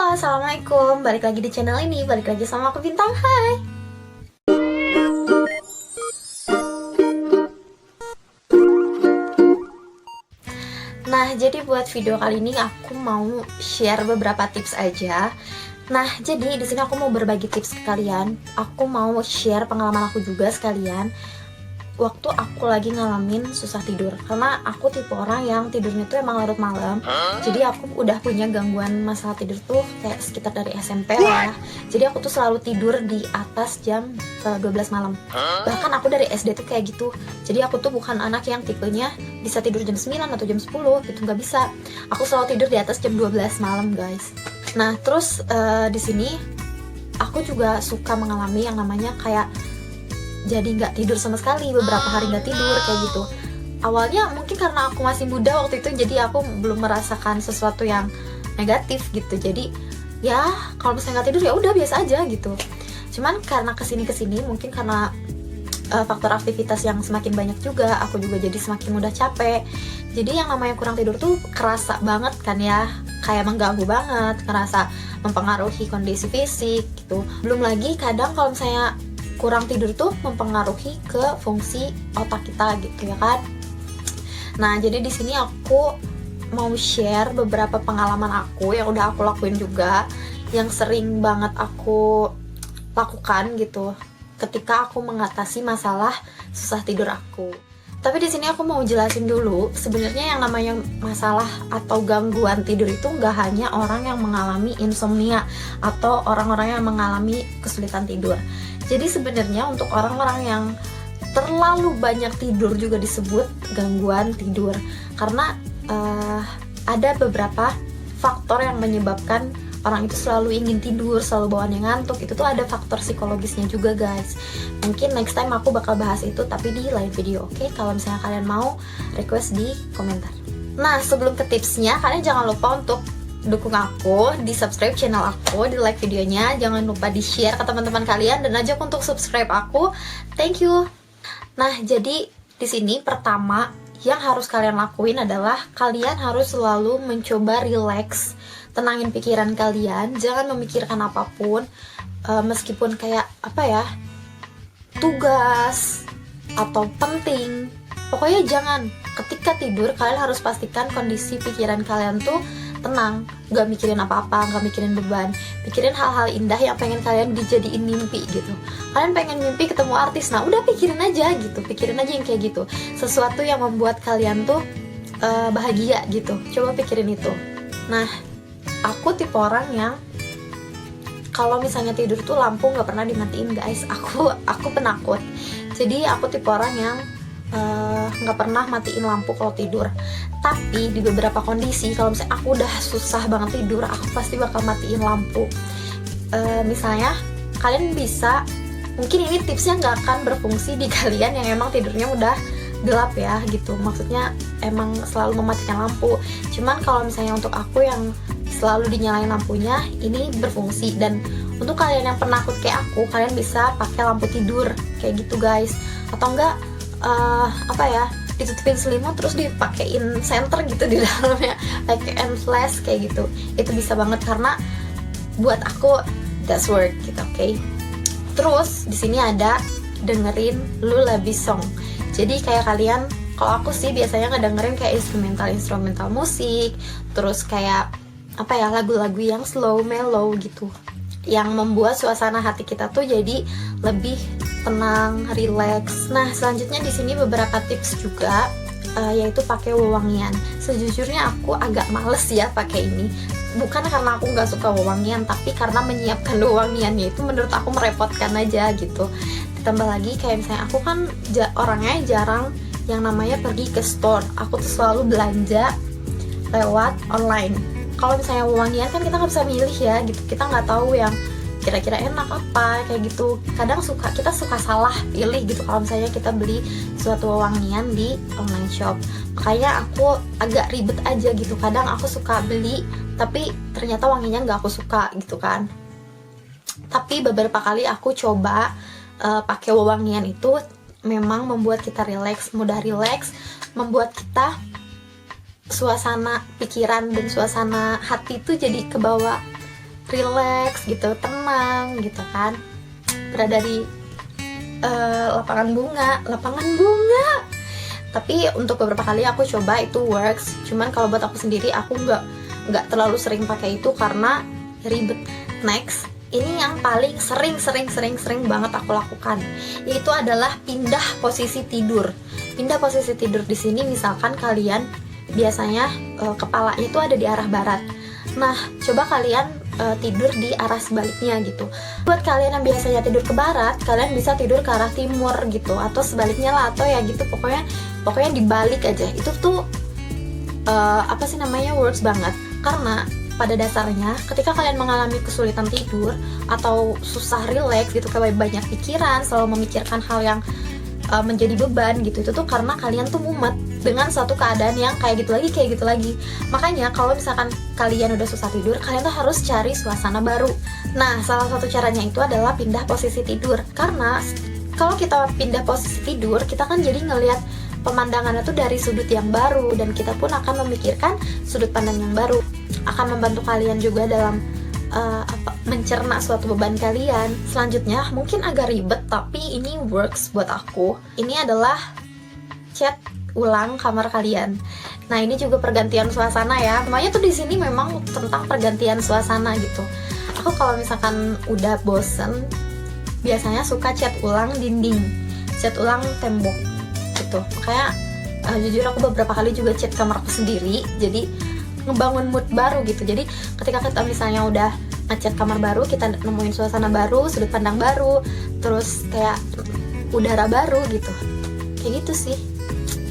Halo, assalamualaikum. Balik lagi di channel ini. Balik lagi sama aku Bintang. Hai. Nah, jadi buat video kali ini aku mau share beberapa tips aja. Nah, jadi di sini aku mau berbagi tips ke kalian. Aku mau share pengalaman aku juga sekalian. Waktu aku lagi ngalamin susah tidur, karena aku tipe orang yang tidurnya tuh emang larut malam. Jadi aku udah punya gangguan masalah tidur tuh kayak sekitar dari SMP lah ya. Jadi aku tuh selalu tidur di atas jam 12 malam. Bahkan aku dari SD tuh kayak gitu. Jadi aku tuh bukan anak yang tipenya bisa tidur jam 9 atau jam 10 gitu, nggak bisa. Aku selalu tidur di atas jam 12 malam, guys. Nah, terus di sini aku juga suka mengalami yang namanya kayak jadi nggak tidur sama sekali, beberapa hari nggak tidur kayak gitu. Awalnya mungkin karena aku masih muda waktu itu, jadi aku belum merasakan sesuatu yang negatif gitu. Jadi ya kalau misalnya nggak tidur ya udah biasa aja gitu. Cuman karena kesini mungkin karena faktor aktivitas yang semakin banyak juga, aku juga jadi semakin mudah capek. Jadi yang namanya kurang tidur tuh kerasa banget kan ya, kayak mengganggu banget, kerasa mempengaruhi kondisi fisik gitu. Belum lagi kadang kalau misalnya kurang tidur tuh mempengaruhi ke fungsi otak kita gitu ya kan. Nah, jadi di sini aku mau share beberapa pengalaman aku yang udah aku lakuin juga, yang sering banget aku lakukan gitu ketika aku mengatasi masalah susah tidur aku. Tapi di sini aku mau jelasin dulu, sebenarnya yang namanya masalah atau gangguan tidur itu nggak hanya orang yang mengalami insomnia atau orang-orang yang mengalami kesulitan tidur. Jadi sebenarnya untuk orang-orang yang terlalu banyak tidur juga disebut gangguan tidur, karena ada beberapa faktor yang menyebabkan orang itu selalu ingin tidur, selalu bawaannya ngantuk. Itu tuh ada faktor psikologisnya juga, guys. Mungkin next time aku bakal bahas itu tapi di lain video, oke? Kalau misalnya kalian mau, request di komentar. Nah, sebelum ke tipsnya, kalian jangan lupa untuk dukung aku, di subscribe channel aku, di like videonya, jangan lupa di share ke teman-teman kalian, dan ajak untuk subscribe aku. Thank you. Nah, jadi di sini pertama yang harus kalian lakuin adalah kalian harus selalu mencoba relax, tenangin pikiran kalian, jangan memikirkan apapun, meskipun kayak apa ya, tugas atau penting. Pokoknya jangan, ketika tidur kalian harus pastikan kondisi pikiran kalian tuh tenang, gak mikirin apa-apa, gak mikirin beban, pikirin hal-hal indah yang pengen kalian dijadiin mimpi gitu. Kalian pengen mimpi ketemu artis, nah udah pikirin aja gitu, pikirin aja yang kayak gitu, sesuatu yang membuat kalian tuh bahagia gitu. Coba pikirin itu. Nah, aku tipe orang yang kalau misalnya tidur tuh lampu gak pernah dimatiin, guys. Aku penakut. Jadi aku tipe orang yang nggak pernah matiin lampu kalau tidur. Tapi di beberapa kondisi, kalau misalnya aku udah susah banget tidur, aku pasti bakal matiin lampu. Misalnya kalian bisa, mungkin ini tipsnya nggak akan berfungsi di kalian yang emang tidurnya udah gelap ya gitu, maksudnya emang selalu mematikan lampu. Cuman kalau misalnya untuk aku yang selalu dinyalain lampunya, ini berfungsi. Dan untuk kalian yang penakut kayak aku, kalian bisa pakai lampu tidur kayak gitu, guys. Atau enggak ditutupin selimut terus dipakein senter gitu di dalamnya, pakein flash kayak gitu. Itu bisa banget karena buat aku that's work gitu, oke? Terus di sini ada dengerin lullaby song. Jadi kayak kalian, kalau aku sih biasanya ngedengerin kayak instrumental musik, terus kayak lagu-lagu yang slow, mellow gitu, yang membuat suasana hati kita tuh jadi lebih tenang, relax. Nah, selanjutnya di sini beberapa tips juga, yaitu pakai wewangian. Sejujurnya aku agak males ya pakai ini. Bukan karena aku nggak suka wewangian, tapi karena menyiapkan wewangiannya itu menurut aku merepotkan aja gitu. Ditambah lagi kayak misalnya aku kan orangnya jarang yang namanya pergi ke store. Aku tuh selalu belanja lewat online. Kalau misalnya wewangian kan kita nggak bisa milih ya gitu. Kita nggak tahu yang kira-kira enak apa kayak gitu. Kadang kita suka salah pilih gitu kalau misalnya kita beli suatu wewangian di online shop. Makanya aku agak ribet aja gitu. Kadang aku suka beli tapi ternyata wanginya nggak aku suka gitu kan. Tapi beberapa kali aku coba pakai wewangian itu, memang membuat kita relax, mudah relax, membuat kita suasana pikiran dan suasana hati itu jadi kebawa relax gitu, tenang gitu kan, berada di lapangan bunga. Tapi untuk beberapa kali aku coba itu works, cuman kalau buat aku sendiri aku nggak terlalu sering pakai itu karena ribet. Next, ini yang paling sering banget aku lakukan, yaitu adalah pindah posisi tidur. Pindah posisi tidur di sini, misalkan kalian biasanya kepalanya itu ada di arah barat. Nah, coba kalian tidur di arah sebaliknya gitu. Buat kalian yang biasanya tidur ke barat, kalian bisa tidur ke arah timur gitu, atau sebaliknya lah, atau ya gitu, pokoknya dibalik aja. Itu tuh works banget. Karena pada dasarnya ketika kalian mengalami kesulitan tidur atau susah relax gitu, kayak banyak pikiran, selalu memikirkan hal yang menjadi beban gitu, itu tuh karena kalian tuh mumet dengan suatu keadaan yang kayak gitu lagi. Makanya kalau misalkan kalian udah susah tidur, kalian tuh harus cari suasana baru. Nah, salah satu caranya itu adalah pindah posisi tidur. Karena kalau kita pindah posisi tidur, kita kan jadi ngelihat pemandangannya tuh dari sudut yang baru, dan kita pun akan memikirkan sudut pandang yang baru. Akan membantu kalian juga dalam mencerna suatu beban kalian. Selanjutnya mungkin agak ribet, tapi ini works buat aku. Ini adalah cat ulang kamar kalian. Nah, ini juga pergantian suasana ya. Semuanya tuh di sini memang tentang pergantian suasana gitu. Aku kalau misalkan udah bosen, biasanya suka cat ulang dinding, cat ulang tembok gitu. Makanya jujur aku beberapa kali juga cat kamarku sendiri, jadi ngebangun mood baru gitu. Jadi ketika kita misalnya udah ngecat kamar baru, kita nemuin suasana baru, sudut pandang baru, terus kayak udara baru gitu. Kayak gitu sih.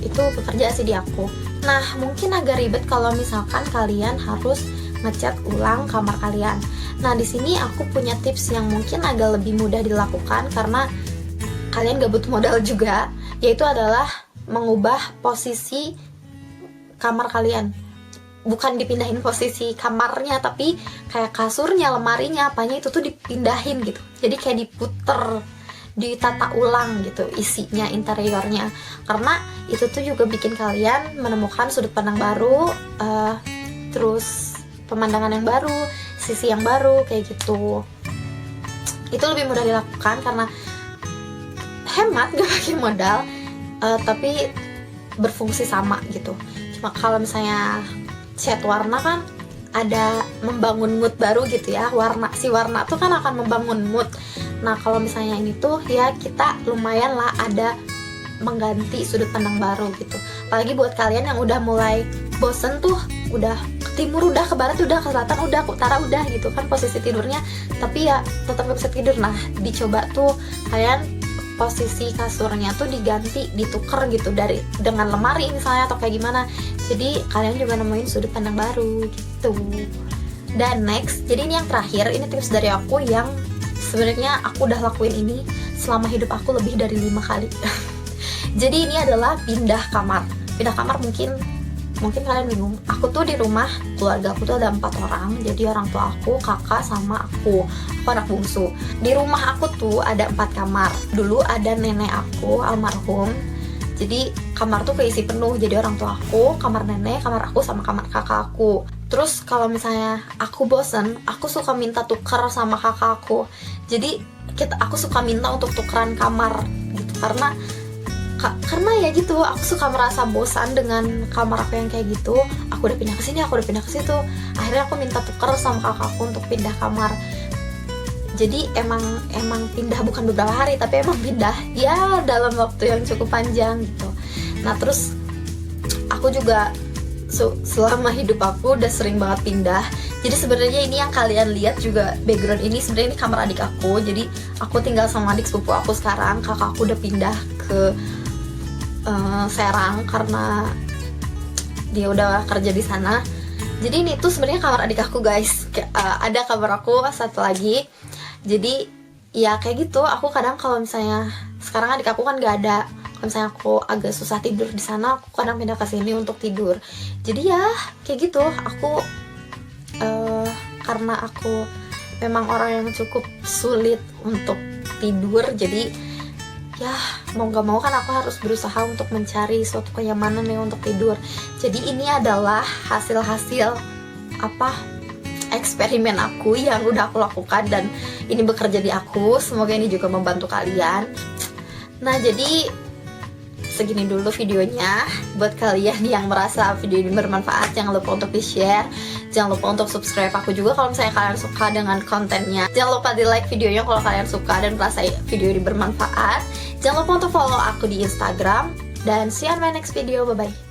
Itu bekerja sih di aku. Nah, mungkin agak ribet kalau misalkan kalian harus ngecat ulang kamar kalian. Nah, di sini aku punya tips yang mungkin agak lebih mudah dilakukan karena kalian gak butuh modal juga, yaitu adalah mengubah posisi kamar kalian. Bukan dipindahin posisi kamarnya, tapi kayak kasurnya, lemarinya, apanya itu tuh dipindahin gitu. Jadi kayak diputer, ditata ulang gitu isinya, interiornya. Karena itu tuh juga bikin kalian menemukan sudut pandang baru, terus pemandangan yang baru, sisi yang baru, kayak gitu. Itu lebih mudah dilakukan karena hemat, gak pakai modal, tapi berfungsi sama gitu. Cuma kalau misalnya cat warna kan ada membangun mood baru gitu ya. Warna tuh kan akan membangun mood. Nah, kalau misalnya ini tuh ya kita lumayan lah ada mengganti sudut pandang baru gitu. Apalagi buat kalian yang udah mulai bosen tuh, udah ke timur, udah ke barat, udah ke selatan, udah ke utara, udah gitu kan posisi tidurnya, tapi ya tetap gak bisa tidur. Nah, dicoba tuh kalian posisi kasurnya tuh diganti, ditukar gitu dengan lemari misalnya atau kayak gimana. Jadi kalian juga nemuin sudut pandang baru gitu. Dan next, jadi ini yang terakhir, ini tips dari aku yang sebenarnya aku udah lakuin ini selama hidup aku lebih dari 5 kali. Jadi ini adalah pindah kamar. Pindah kamar mungkin kalian bingung. Aku tuh di rumah, keluarga aku tuh ada 4 orang. Jadi orang tua aku, kakak, sama aku anak bungsu. Di rumah aku tuh ada 4 kamar. Dulu ada nenek aku almarhum, jadi kamar tuh keisi penuh. Jadi orang tua aku, kamar nenek, kamar aku, sama kamar kakak aku. Terus kalau misalnya aku bosen, aku suka minta tuker sama kakak aku. Jadi aku suka minta untuk tukeran kamar gitu. Karena ya gitu, aku suka merasa bosan dengan kamar aku yang kayak gitu. Aku udah pindah ke sini, aku udah pindah ke situ. Akhirnya aku minta tuker sama kakakku untuk pindah kamar. Jadi emang pindah bukan beberapa hari, tapi emang pindah ya dalam waktu yang cukup panjang gitu. Nah, terus aku juga selama hidup aku udah sering banget pindah. Jadi sebenarnya ini yang kalian lihat juga background ini sebenarnya ini kamar adik aku. Jadi aku tinggal sama adik sepupu aku sekarang. Kakakku udah pindah ke Serang karena dia udah kerja di sana. Jadi ini tuh sebenarnya kamar adik aku, guys. Ada kamar aku satu lagi. Jadi ya kayak gitu. Aku kadang kalau misalnya sekarang adik aku kan gak ada, kalau misalnya aku agak susah tidur di sana, aku kadang pindah ke sini untuk tidur. Jadi ya kayak gitu. Aku karena aku memang orang yang cukup sulit untuk tidur, jadi ya mau gak mau kan aku harus berusaha untuk mencari suatu kenyamanan yang untuk tidur. Jadi ini adalah hasil eksperimen aku yang udah aku lakukan dan ini bekerja di aku. Semoga ini juga membantu kalian. Nah, jadi segini dulu videonya. Buat kalian yang merasa video ini bermanfaat, jangan lupa untuk di-share, jangan lupa untuk subscribe aku juga kalau misalnya kalian suka dengan kontennya. Jangan lupa di like videonya kalau kalian suka dan merasa video ini bermanfaat. Jangan lupa untuk follow aku di Instagram. Dan see you on my next video, bye bye.